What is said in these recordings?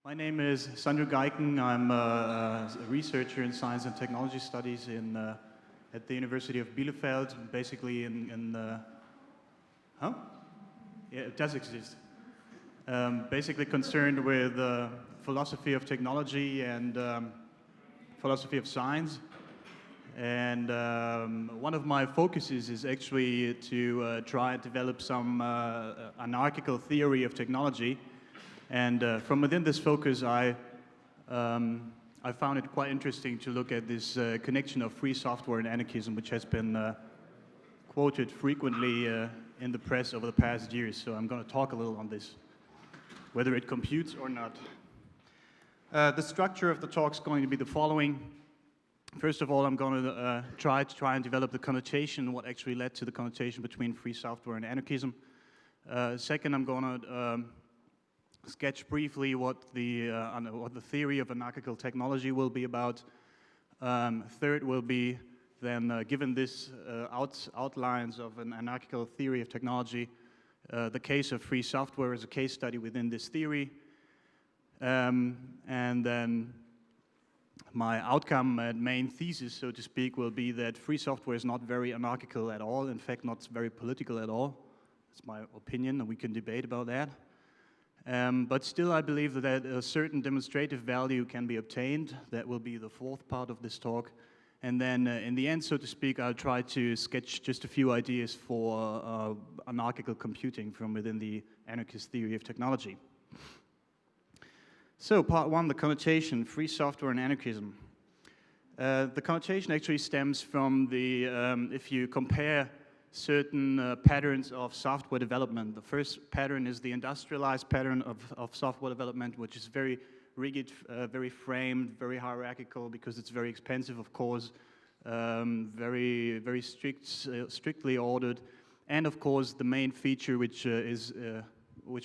My name is Sandro Geiken. I'm a researcher in science and technology studies at the University of Bielefeld, basically huh? Yeah, it does exist. Basically concerned with philosophy of technology and philosophy of science. And one of my focuses is actually to try and develop some anarchical theory of technology. And from within this focus, I found it quite interesting to look at this connection of free software and anarchism, which has been quoted frequently in the press over the past years. So I'm going to talk a little on this, whether it computes or not. The structure of the talk is going to be the following. First of all, I'm going to try and develop the connotation, what actually led to the connotation between free software and anarchism. Second, I'm going to sketch briefly what the theory of anarchical technology will be about. Third will be then, given this outlines of an anarchical theory of technology, the case of free software as a case study within this theory. And then my outcome and main thesis, so to speak, will be that free software is not very anarchical at all, in fact not very political at all. That's my opinion, and we can debate about that. But still, I believe that a certain demonstrative value can be obtained. That will be the fourth part of this talk. And then in the end, so to speak, I'll try to sketch just a few ideas for anarchical computing from within the anarchist theory of technology. So part one, the connotation, free software and anarchism. The connotation actually stems from the, if you compare certain patterns of software development. The first pattern is the industrialized pattern of software development, which is very rigid, very framed, very hierarchical, because it's very expensive, of course, very strictly ordered, and of course the main feature which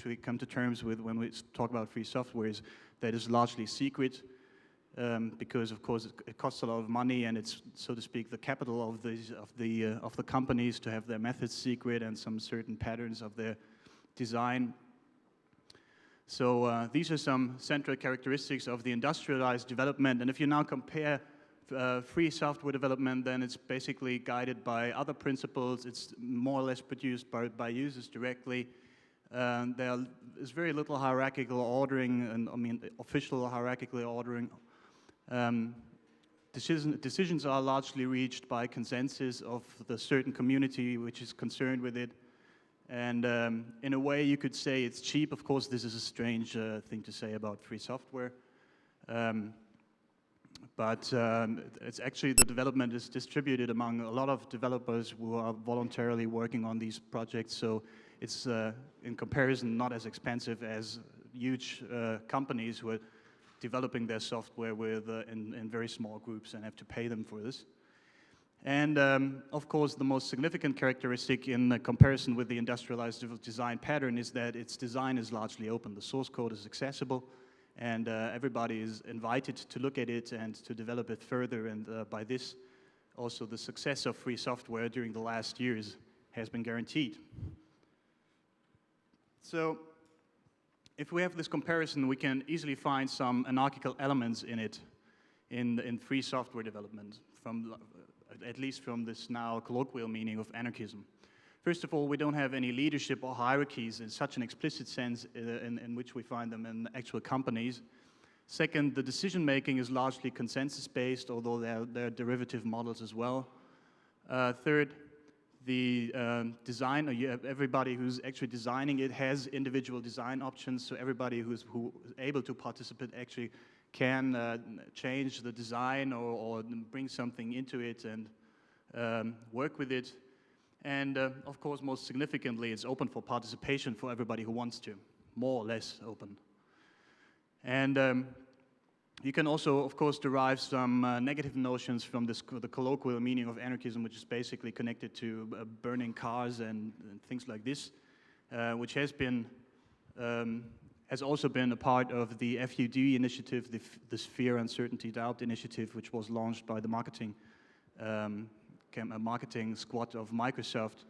we come to terms with when we talk about free software is that it's largely secret. Because of course it costs a lot of money, and it's, so to speak, the capital of the companies to have their methods secret and some certain patterns of their design. So these are some central characteristics of the industrialized development. And if you now compare free software development, then it's basically guided by other principles. It's more or less produced by users directly. There is very little hierarchical ordering, and I mean official hierarchical ordering. Decisions are largely reached by consensus of the certain community which is concerned with it. And in a way you could say it's cheap. Of course, this is a strange thing to say about free software. But it's actually, the development is distributed among a lot of developers who are voluntarily working on these projects. So it's, in comparison, not as expensive as huge companies who are developing their software in very small groups and have to pay them for this. And of course, the most significant characteristic in comparison with the industrialized design pattern is that its design is largely open. The source code is accessible, and everybody is invited to look at it and to develop it further. And by this, also the success of free software during the last years has been guaranteed. So if we have this comparison, we can easily find some anarchical elements in it, in free software development, at least from this now colloquial meaning of anarchism. First of all, we don't have any leadership or hierarchies in such an explicit sense in which we find them in actual companies. Second, the decision-making is largely consensus-based, although there are derivative models as well. Third, the design, everybody who's actually designing it has individual design options, so everybody who's able to participate actually can change the design or bring something into it and work with it. And of course, most significantly, it's open for participation for everybody who wants to, more or less open. And you can also, of course, derive some negative notions from the colloquial meaning of anarchism, which is basically connected to burning cars and things like this, which has also been a part of the FUD initiative, the Sphere Uncertainty Doubt initiative, which was launched by the marketing squad of Microsoft.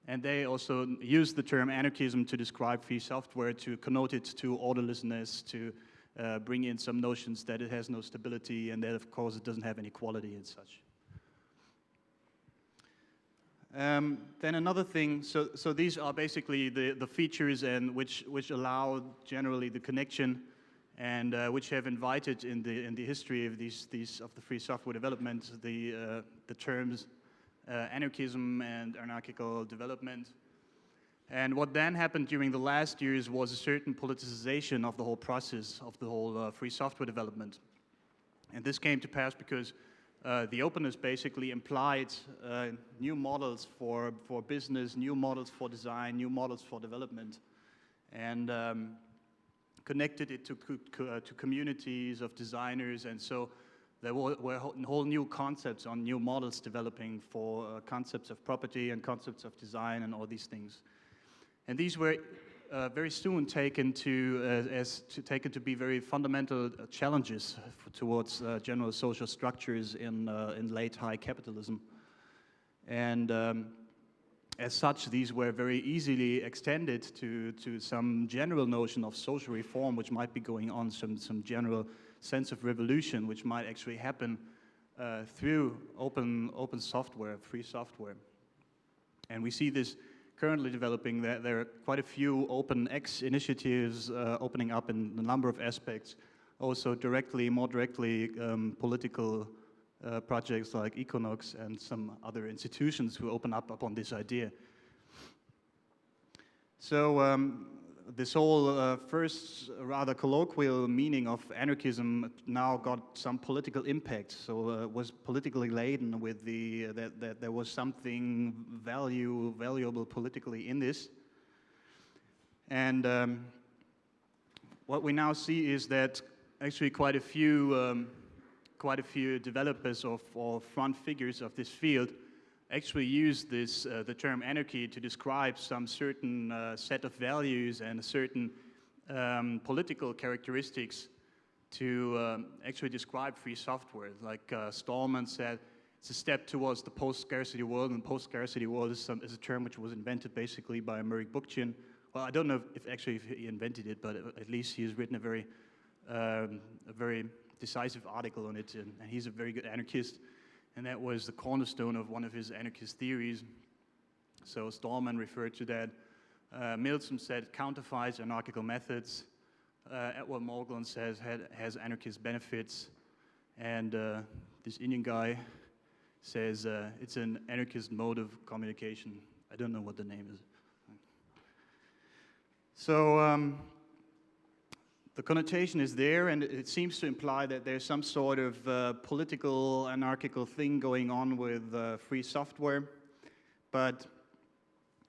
And they also used the term anarchism to describe free software, to connote it to orderlessness, to bring in some notions that it has no stability and that, of course, it doesn't have any quality and such. Then another thing, so these are basically the features and which allow generally the connection and which have invited in the history of of the free software development the terms anarchism and anarchical development. And what then happened during the last years was a certain politicization of the whole process of the whole free software development. And this came to pass because the openness basically implied new models for business, new models for design, new models for development, and connected it to communities of designers. And so there were whole new concepts on new models developing for concepts of property and concepts of design and all these things. And these were very soon taken to be very fundamental challenges towards general social structures in late high capitalism. And as such, these were very easily extended to some general notion of social reform, which might be going on, some general sense of revolution, which might actually happen through open software, free software. And we see this currently developing. There are quite a few open X initiatives opening up in a number of aspects. Also more directly, political projects like Econox and some other institutions who open up upon this idea. So this whole first rather colloquial meaning of anarchism now got some political impact. So was politically laden with that there was something valuable politically in this. And what we now see is that actually quite a few developers or front figures of this field actually use the term anarchy to describe some certain set of values and certain political characteristics to actually describe free software. Like Stallman said, it's a step towards the post-scarcity world, and post-scarcity world is a term which was invented basically by Murray Bookchin. Well, I don't know if he invented it, but at least he has written a very decisive article on it, and he's a very good anarchist. And that was the cornerstone of one of his anarchist theories. So Stallman referred to that. Milsom said counterfeits anarchical methods. Edward Morgan says has anarchist benefits. And this Indian guy says it's an anarchist mode of communication. I don't know what the name is. So the connotation is there, and it seems to imply that there's some sort of political, anarchical thing going on with free software. But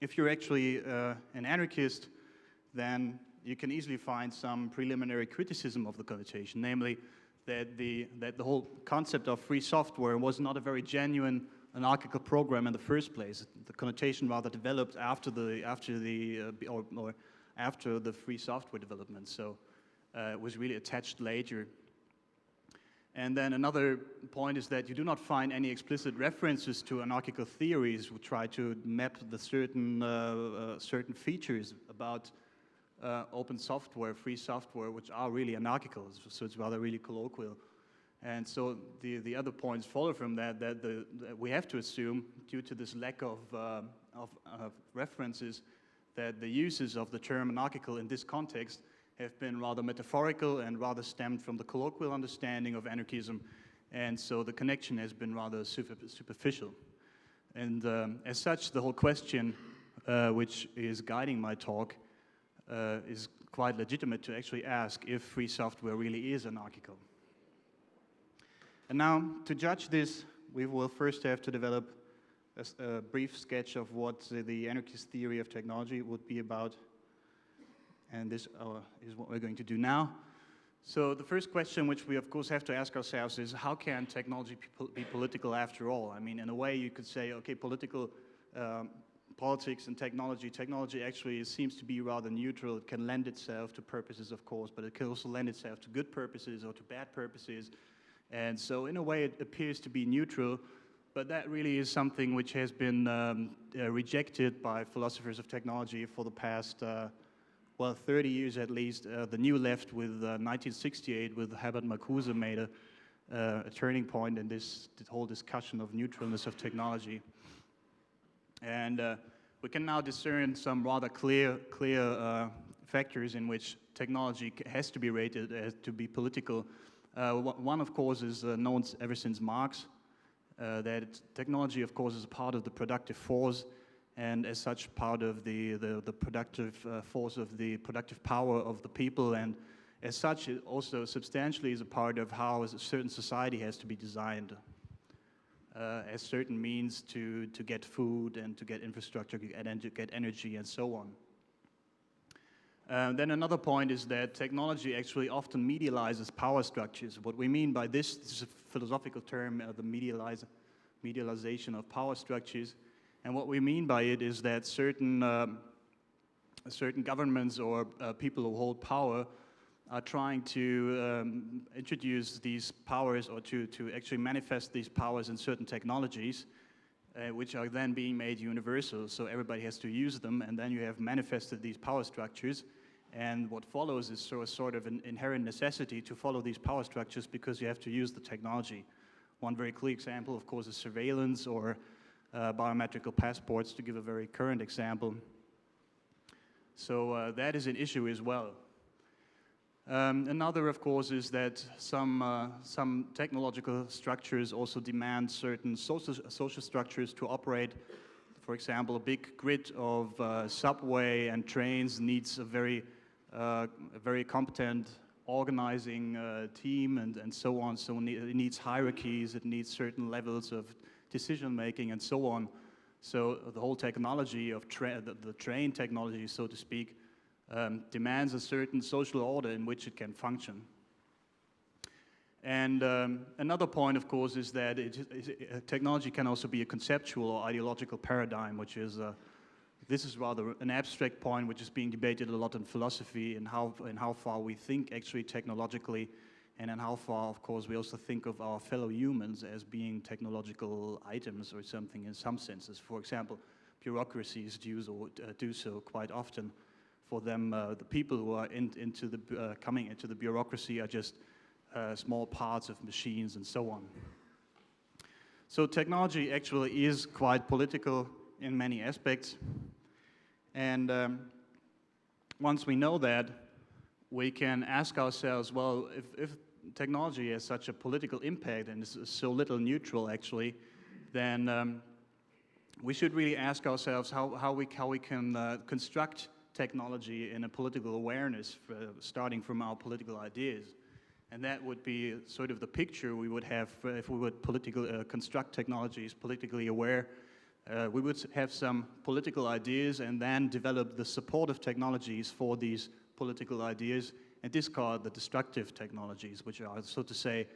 if you're actually an anarchist, then you can easily find some preliminary criticism of the connotation, namely that the whole concept of free software was not a very genuine anarchical program in the first place. The connotation rather developed after the free software development. So. It was really attached later. And then another point is that you do not find any explicit references to anarchical theories who try to map the certain features about open software, free software, which are really anarchical. So it's rather really colloquial. And so the other points follow from that we have to assume, due to this lack of references, that the uses of the term anarchical in this context have been rather metaphorical and rather stemmed from the colloquial understanding of anarchism, and so the connection has been rather superficial. And as such, the whole question which is guiding my talk is quite legitimate to actually ask if free software really is anarchical. And now, to judge this, we will first have to develop a brief sketch of what the anarchist theory of technology would be about. And this is what we're going to do now. So the first question which we of course have to ask ourselves is, how can technology be political after all? I mean, in a way you could say, okay, politics and technology actually seems to be rather neutral. It can lend itself to purposes, of course, but it can also lend itself to good purposes or to bad purposes. And so in a way it appears to be neutral, but that really is something which has been rejected by philosophers of technology for the past well, 30 years at least, the New Left with 1968 with Herbert Marcuse made a turning point in this whole discussion of neutralness of technology. And we can now discern some rather clear factors in which technology has to be rated as to be political. One, of course, is known ever since Marx, that technology, of course, is a part of the productive force, and as such part of the productive force of the productive power of the people, and as such it also substantially is a part of how a certain society has to be designed, as certain means to get food and to get infrastructure and to get energy and so on. Then another point is that technology actually often medializes power structures. What we mean by this is a philosophical term, the medialization of power structures. And what we mean by it is that certain governments or people who hold power are trying to introduce these powers, or to actually manifest these powers in certain technologies, which are then being made universal, so everybody has to use them, and then you have manifested these power structures, and what follows is sort of an inherent necessity to follow these power structures because you have to use the technology. One very clear example, of course, is surveillance or biometrical passports, to give a very current example. So that is an issue as well. Another, of course, is that some technological structures also demand certain social structures to operate. For example, a big grid of subway and trains needs a very competent organizing team and so on. So it needs hierarchies, it needs certain levels of decision making and so on. So the whole technology of the train technology, so to speak, demands a certain social order in which it can function. And another point, of course, is that technology can also be a conceptual or ideological paradigm, which is, this is rather an abstract point which is being debated a lot in philosophy, and how far we think actually technologically, and in how far, of course, we also think of our fellow humans as being technological items or something in some senses. For example, bureaucracies do so quite often. For them, the people who are coming into the bureaucracy are just small parts of machines and so on. So technology actually is quite political in many aspects. And once we know that, we can ask ourselves, well, if technology has such a political impact and is so little neutral actually, then we should really ask ourselves how we can construct technology in a political awareness, starting from our political ideas. And that would be sort of the picture we would have if we would construct technologies politically aware. We would have some political ideas and then develop the supportive technologies for these political ideas and discard the destructive technologies, which are, so to say,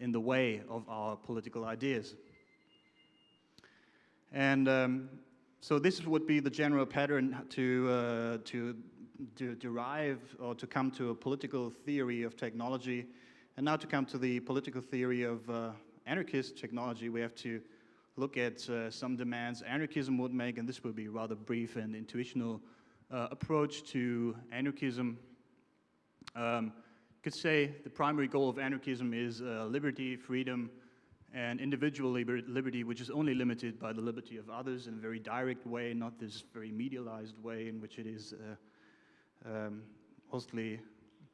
in the way of our political ideas. And so this would be the general pattern to derive or to come to a political theory of technology. And now to come to the political theory of anarchist technology, we have to look at some demands anarchism would make, and this will be a rather brief and intuitional approach to anarchism. You could say the primary goal of anarchism is liberty, freedom, and individual liberty, which is only limited by the liberty of others in a very direct way, not this very medialized way in which it is mostly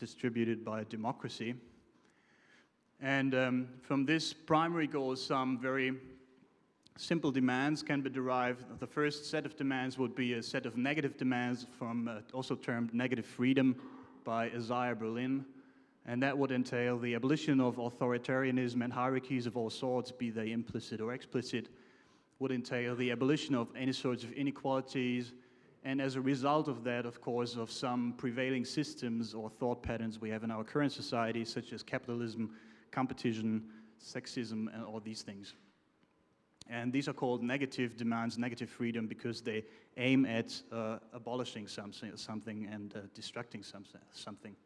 distributed by democracy. And from this primary goal, some very simple demands can be derived. The first set of demands would be a set of negative demands from also termed negative freedom by Isaiah Berlin. And that would entail the abolition of authoritarianism and hierarchies of all sorts, be they implicit or explicit, would entail the abolition of any sorts of inequalities, and as a result of that, of course, of some prevailing systems or thought patterns we have in our current society, such as capitalism, competition, sexism, and all these things. And these are called negative demands, negative freedom, because they aim at abolishing something and destructing something.